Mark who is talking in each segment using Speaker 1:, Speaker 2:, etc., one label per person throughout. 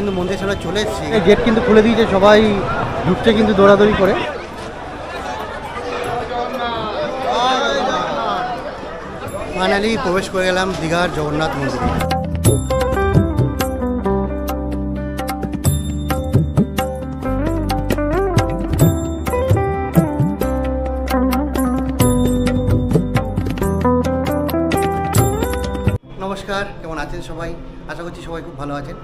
Speaker 1: কিন্তু মন্দির সামনে চলে এসেছি, গেট কিন্তু খুলে দিয়েছে, সবাই ঢুকছে কিন্তু দৌড়াদৌড়ি করে। ফাইনালি প্রবেশ করে গেলাম দীঘার জগন্নাথ মন্দিরে। নমস্কার, কেমন আছেন সবাই? আশা করছি সবাই খুব ভালো আছেন।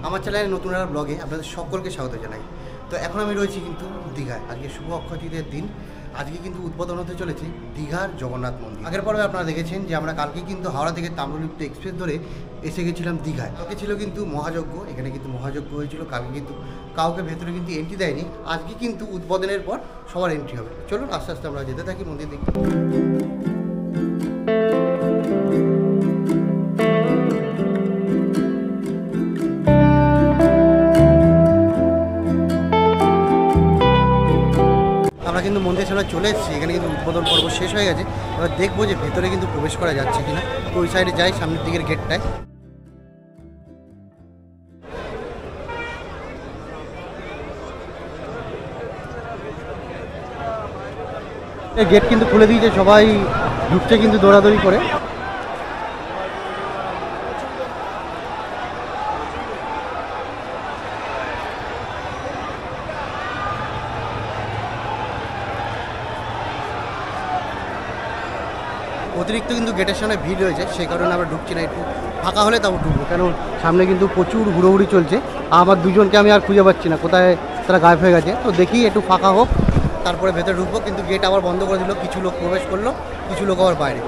Speaker 1: আমার চ্যানেলের নতুন একটা ব্লগে আপনাদের সকলকে স্বাগত জানাই। তো এখন আমি রয়েছি কিন্তু দীঘায়। আজকে শুভ অক্ষয় তৃতীয়ার দিন। আজকে কিন্তু উদ্বোধন হতে চলেছে দীঘার জগন্নাথ মন্দির। আগের পর্বে আপনারা দেখেছেন যে আমরা কালকে কিন্তু হাওড়া থেকে তাম্রলিপ্ত এক্সপ্রেস ধরে এসে গেছিলাম দীঘায়। কালকে ছিল কিন্তু মহাযজ্ঞ, এখানে কিন্তু মহাযজ্ঞ হয়েছিল। কালকে কিন্তু কাউকে ভেতরে কিন্তু এন্ট্রি দেয়নি। আজকে কিন্তু উদ্বোধনের পর সবার এন্ট্রি হবে। চলুন আস্তে আস্তে আমরা যেতে থাকি মন্দির দিকে। আমরা কিন্তু মন্দির সামনে চলে এসেছি, এখানে কিন্তু উদ্বোধন পর্ব শেষ হয়ে গেছে। এবার দেখবো যে ভেতরে কিন্তু প্রবেশ করা যাচ্ছে কিনা। তো ওই সাইডে যাই, সামনের দিকের গেটটায়। গেট কিন্তু খুলে দিয়েছে, সবাই ঢুকছে কিন্তু দৌড়াদৌড়ি করে। অতিরিক্ত কিন্তু গেটের সামনে ভিড় রয়েছে, সেই কারণে আমরা ঢুকছি না। একটু ফাঁকা হলে তাও ঢুকবো, কেন সামনে কিন্তু প্রচুর হুড়োহুড়ি চলছে। আমার দুজনকে আমি আর খুঁজে পাচ্ছি না, কোথায় তারা গায়েব হয়ে গেছে। তো দেখি একটু ফাঁকা হোক, তারপরে ভেতরে ঢুকবো। কিন্তু গেট আবার বন্ধ করে দিল, কিছু লোক প্রবেশ করলো, কিছু লোক আবার বাইরে।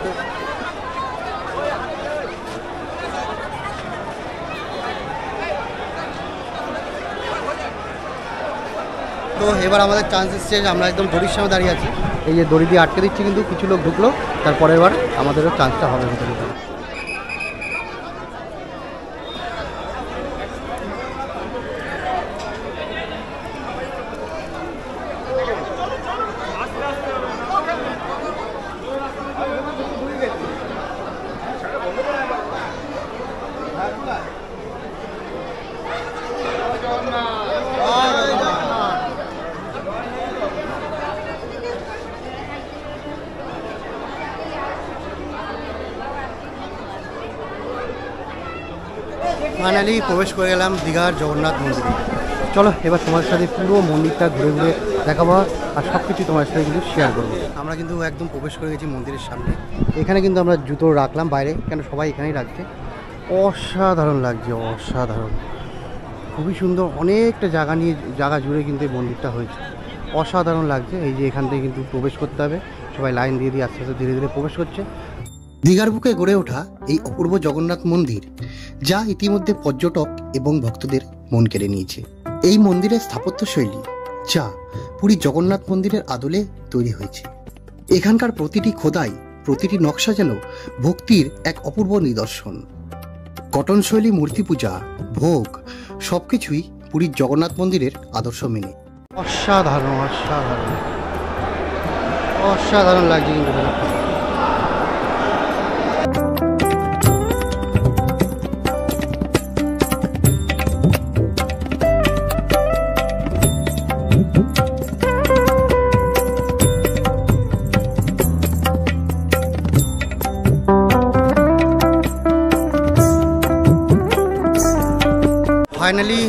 Speaker 1: তো এবার আমাদের চান্স এসছে, আমরা একদম দড়ির সামনে দাঁড়িয়ে আছি। এই যে দড়ি দিয়ে আটকে দিচ্ছি, কিন্তু কিছু লোক ঢুকলো, তারপরে এবার আমাদেরও চান্সটা হবে ভিতরে। ফাইনালি প্রবেশ করে গেলাম দীঘার জগন্নাথ মন্দিরে। চলো এবার তোমার সাথে পুরো মন্দিরটা ঘুরে ঘুরে দেখাবো, আর সব কিছু তোমার সাথে কিন্তু শেয়ার করবো। আমরা কিন্তু একদম প্রবেশ করে গেছি মন্দিরের সামনে। এখানে কিন্তু আমরা জুতো রাখলাম বাইরে, কেন সবাই এখানেই রাখছে। অসাধারণ লাগছে, অসাধারণ, খুবই সুন্দর। অনেকটা জায়গা জুড়ে কিন্তু এই মন্দিরটা হয়েছে, অসাধারণ লাগছে। এই যে এখান থেকে কিন্তু প্রবেশ করতে হবে, সবাই লাইন দিয়ে দিয়ে আস্তে আস্তে ধীরে ধীরে প্রবেশ করছে। দীঘার বুকে গড়ে ওঠা এই অপূর্ব জগন্নাথ মন্দির, যা ইতিমধ্যে পর্যটক এবং ভক্তদের মন কেড়ে নিয়েছে। এই মন্দিরের স্থাপত্যশৈলী, যা পুরী জগন্নাথ মন্দিরের আদলে তৈরি হয়েছে। এখানকার প্রতিটি খোদাই, প্রতিটি নকশা যেন ভক্তির এক অপূর্ব নিদর্শন। গঠনশৈলী, মূর্তি পূজা, ভোগ সবকিছুই পুরীর জগন্নাথ মন্দিরের আদর্শ মেনে। অসাধারণ, অসাধারণ, অসাধারণ লাগছে কিন্তু। ফাইনালি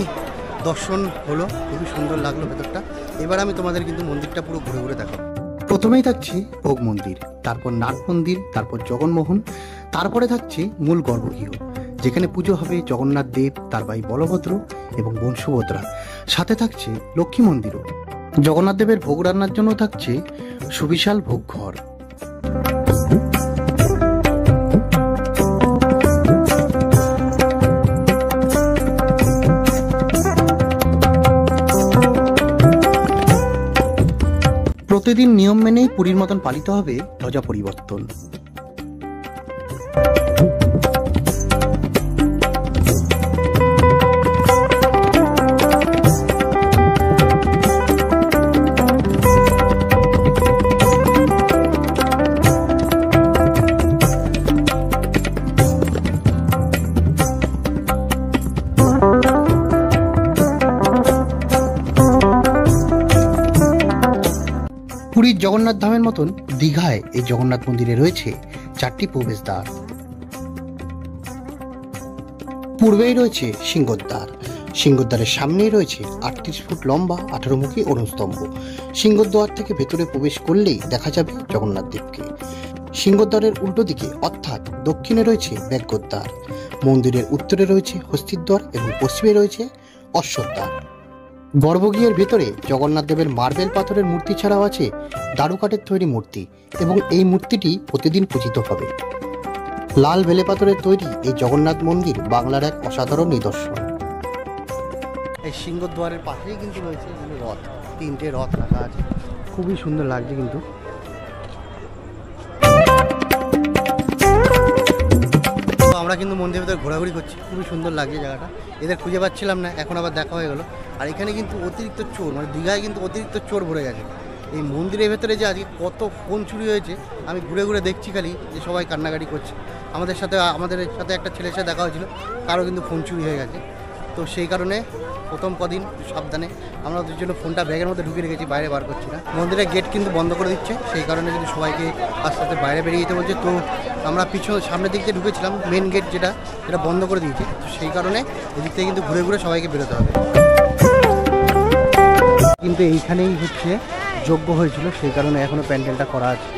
Speaker 1: দর্শন হলো, খুবই সুন্দর লাগলো ভেতরটা। এবার আমি তোমাদের কিন্তু মন্দিরটা পুরো ঘুরে ঘুরে দেখাবো। প্রথমেই থাকছে ভোগ মন্দির, তারপর নাট মন্দির, তারপর জগন্মোহন, তারপরে থাকছে মূল গর্ভগৃহ, যেখানে পুজো হবে জগন্নাথ দেব, তার ভাই বলভদ্র এবং বোন সুভদ্রা। সাথে থাকছে লক্ষ্মী মন্দিরও। জগন্নাথ দেবের ভোগ রান্নার জন্য থাকছে সুবিশাল ভোগ ঘর। প্রতিদিন নিয়ম মেনেই পুরীর মতন পালিত হবে ধ্বজা পরিবর্তন। পুরীর মতন দীঘায় এই জগন্নাথ মন্দিরে রয়েছে 4টি প্রবেশদ্বার। পূর্বেই রয়েছে সিংহদ্বার। সিংহদ্বারের সামনেই রয়েছে 38 ফুট লম্বা 18মুখী অরুণস্তম্ভ। সিংহদ্বার থেকে ভেতরে প্রবেশ করলেই দেখা যাবে জগন্নাথ দেবকে। সিংহদ্বারের উল্টো দিকে অর্থাৎ দক্ষিণে রয়েছে ব্যাঘ্রদ্বার। মন্দিরের উত্তরে রয়েছে হস্তিদ্বার এবং পশ্চিমে রয়েছে অশ্বদ্বার। গর্ভগৃহের ভেতরে জগন্নাথ দেবের মার্বেল পাথরের মূর্তি ছাড়াও আছে দারুকাঠের তৈরি মূর্তি এবং এই মূর্তিটি প্রতিদিন পূজিত হবে। লাল বেলে পাথরের তৈরি এই জগন্নাথ মন্দির বাংলার এক অসাধারণ নিদর্শন। এই সিংহদ্বারের পাশেই কিন্তু রয়েছে রথ, 3টে রথ রাখা আছে, খুবই সুন্দর লাগছে কিন্তু। আমরা কিন্তু মন্দিরের ভেতরে ঘোরাঘুরি করছি, খুবই সুন্দর লাগছে জায়গাটা। এদের খুঁজে পাচ্ছিলাম না, এখন আবার দেখা হয়ে গেল। আর এখানে কিন্তু অতিরিক্ত চোর, মানে দীঘায় কিন্তু অতিরিক্ত চোর ভরে গেছে। এই মন্দিরের ভেতরে যে আজকে কত ফোন চুরি হয়েছে আমি ঘুরে ঘুরে দেখছি খালি, যে সবাই কান্নাকাটি করছে। আমাদের সাথে একটা ছেলের সাথে দেখা হয়েছিল, তারও কিন্তু ফোন চুরি হয়ে গেছে। তো সেই কারণে প্রথম কদিন সাবধানে আমরা ওদের জন্য ফোনটা ব্যাগের মধ্যে ঢুকিয়ে রেখেছি, বাইরে বার করছি না। মন্দিরের গেট কিন্তু বন্ধ করে দিচ্ছে, সেই কারণে কিন্তু সবাইকে আস্তে আস্তে বাইরে বেরিয়ে যেতে বলছে। তো আমরা সামনের দিক দিয়ে ঢুকেছিলাম, মেন গেট যেটা বন্ধ করে দিয়েছে। তো সেই কারণে এদিক থেকে কিন্তু ঘুরে ঘুরে সবাইকে বেরোতে হবে। কিন্তু এইখানেই হচ্ছে যজ্ঞ হয়েছিল, সেই কারণে এখনও প্যান্ডেলটা করা আছে।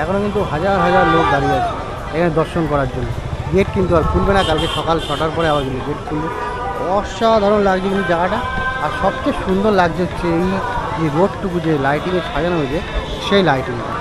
Speaker 1: এখনও কিন্তু হাজার হাজার লোক দাঁড়িয়ে আছে এখানে দর্শন করার জন্য। গেট কিন্তু আর খুলবে না, কালকে সকাল 6টার পরে আবার কিন্তু গেট খুলবে। অসাধারণ লাগছে কিন্তু জায়গাটা। আর সবচেয়ে সুন্দর লাগছে হচ্ছে এই যে রোডটুকু যে লাইটিংয়ে সাজানো হয়েছে, সেই লাইটিংটা।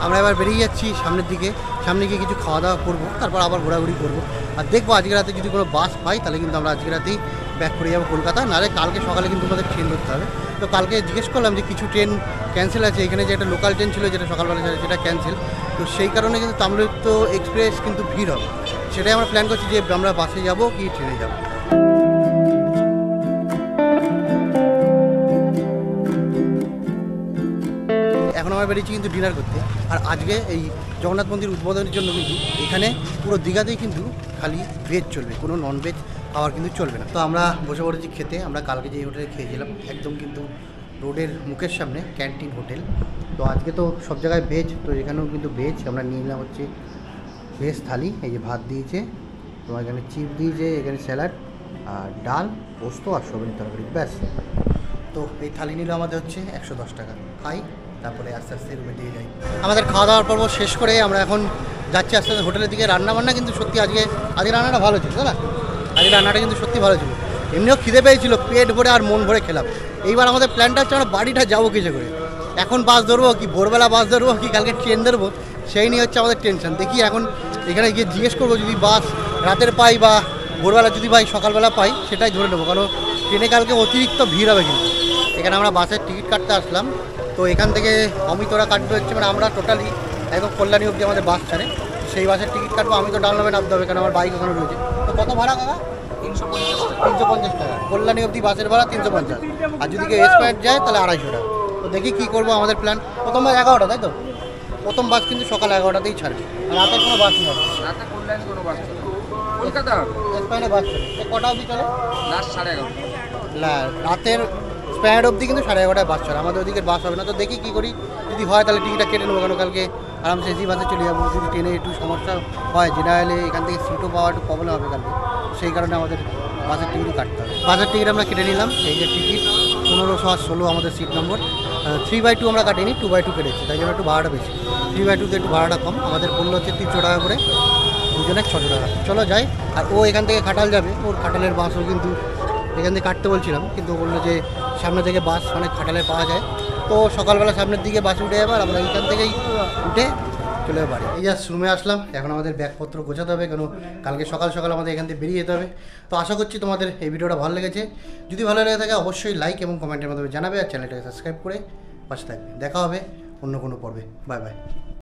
Speaker 1: আমরা এবার বেরিয়ে যাচ্ছি সামনের দিকে, সামনে গিয়ে কিছু খাওয়া দাওয়া করবো, তারপর আবার ঘোরাঘুরি করবো। আর দেখবো আজকে রাতে যদি কোনো বাস পাই তাহলে কিন্তু আমরা আজকে রাতেই ব্যাক করে যাবো কলকাতা, নাহলে কালকে সকালে কিন্তু আমাদের ট্রেন ধরতে হবে। তো কালকে জিজ্ঞেস করলাম যে কিছু ট্রেন ক্যান্সেল আছে, এখানে যে একটা লোকাল ট্রেন ছিল যেটা সকালবেলা সেটা ক্যান্সেল। তো সেই কারণে কিন্তু তাম্রলিপ্ত এক্সপ্রেস কিন্তু ভিড় হবে। সেটাই আমরা প্ল্যান করছি যে আমরা বাসে যাবো কি ট্রেনে যাবো। এখন আমরা বেরিয়েছি কিন্তু ডিনার করতে। আর আজকে এই জগন্নাথ মন্দির উদ্বোধনের জন্য কিন্তু এখানে পুরো দীঘাতেই কিন্তু খালি ভেজ চলবে, কোনো নন ভেজ খাবার কিন্তু চলবে না। তো আমরা বসে পড়েছি খেতে। আমরা কালকে যে হোটেলে খেয়েছিলাম একদম কিন্তু রোডের মুখের সামনে ক্যান্টিন হোটেল। তো আজকে তো সব জায়গায় ভেজ, তো এখানেও কিন্তু ভেজ। আমরা নিয়ে নিলাম হচ্ছে ভেজ থালি। এই যে ভাত দিয়েছে, তোমার এখানে চিপ দিয়েছে, এখানে স্যালাড আর ডাল, পোস্ত আর সবজি তরকারি, ব্যাস। তো এই থালি নিল আমাদের হচ্ছে 110 টাকা। খাই, তারপরে আস্তে আস্তে রুমে দিয়ে যাই। আমাদের খাওয়া দাওয়ার পর্ব শেষ করে আমরা এখন যাচ্ছি আস্তে আস্তে হোটেলের দিকে। রান্নাবান্না কিন্তু সত্যি আজকে রান্নাটা ভালো ছিল, তাই না? আজকে রান্নাটা কিন্তু সত্যি ভালো ছিল। এমনিও খিদে পেয়েছিল, পেট ভরে আর মন ভরে খেলাম। এইবার আমাদের প্ল্যানটা হচ্ছে আমরা বাড়িটা যাবো কিছু করে। এখন বাস ধরবো কি ভোরবেলা বাস ধরবো কি কালকে ট্রেন ধরবো, সেই নিয়ে হচ্ছে আমাদের টেনশন। দেখি এখন এখানে গিয়ে জিজ্ঞেস করবো, যদি বাস রাতের পাই বা ভোরবেলা যদি পাই, সকালবেলা পাই, সেটাই ধরে নেবো। কারণ ট্রেনে কালকে অতিরিক্ত ভিড় হবে কিন্তু। এখানে আমরা বাসের টিকিট কাটতে আসলাম, তো এখান থেকে অমিতরা কাটতে হচ্ছে, মানে আমরা টোটালি একদম কল্যাণী অবধি আমাদের বাস ছাড়ে, সেই বাসের টিকিট কাটবো। আমি তো ডাউনলোডে নামতে হবে, কারণ আমার বাইক ওখানে রয়েছে। তো কত ভাড়া কাকা? 350 টাকা। কল্যাণী অবধি বাসের ভাড়া 350। আর যদি কেউ এক্সপায়ার যায় তাহলে 250 টাকা। তো দেখি কী করবো, আমাদের প্ল্যান। প্রথম বাস 11টা, তাই তো? প্রথম বাস কিন্তু সকাল 11টাতেই ছাড়বে। আর রাতের কোনো বাস নেই, রাতে কল্যাণী কোনো বাস চলে, কলকাতা এক্সপায়ারে বাস চলে। কটা অবধি চলে? রাত 11:30। রাতের স্প্যান্ড অবধি কিন্তু 11:30টায় বাস চলে। আমাদের ওদিকে বাস হবে না। তো দেখি কী করি, যদি হয় তাহলে টিকিটটা কেটে নেবো, কেন কালকে আরামসে এসি বাসে চলে যাবো। যদি ট্রেনে একটু সমস্যা হয়, জেনারেলে এখান থেকে সিটও পাওয়া একটু প্রবলেম হবে কালকে, সেই কারণে আমাদের বাসের টিকিটও কাটতে হবে। বাসের টিকিট আমরা কেটে নিলাম। এই যে টিকিট 1516 আমাদের সিট নম্বর। 3/2 আমরা কাটিনি, 2/2 কেটেছি, তাই জন্য একটু ভাড়াটা বেশি। 3/2তে একটু ভাড়াটা কম। আমাদের বললো হচ্ছে 300 টাকা করে, দুজনের 600 টাকা। চলো যাই। আর ও এখান থেকে খাটাল যাবে, ওর খাটালের বাসও কিন্তু এখান থেকে কাটতে বলছিলাম, কিন্তু বললো যে সামনে থেকে বাস অনেক খাটালে পাওয়া যায়। তো সকালবেলা সামনের দিকে বাসে উঠে যাবার, আমরা এইখান থেকেই উঠে চলে যাবো বাড়ি। এই জাস্ট রুমে আসলাম, এখন আমাদের ব্যাগপত্র গোছাতে হবে, কেন কালকে সকাল সকাল আমাদের এখান থেকে বেরিয়ে যেতে হবে। তো আশা করছি তোমাদের এই ভিডিওটা ভালো লেগেছে। যদি ভালো লেগে থাকে অবশ্যই লাইক এবং কমেন্টের মাধ্যমে জানাবে, আর চ্যানেলটাকে সাবস্ক্রাইব করে পাশে থাকবে। দেখা হবে অন্য কোনো পর্বে। Bye bye.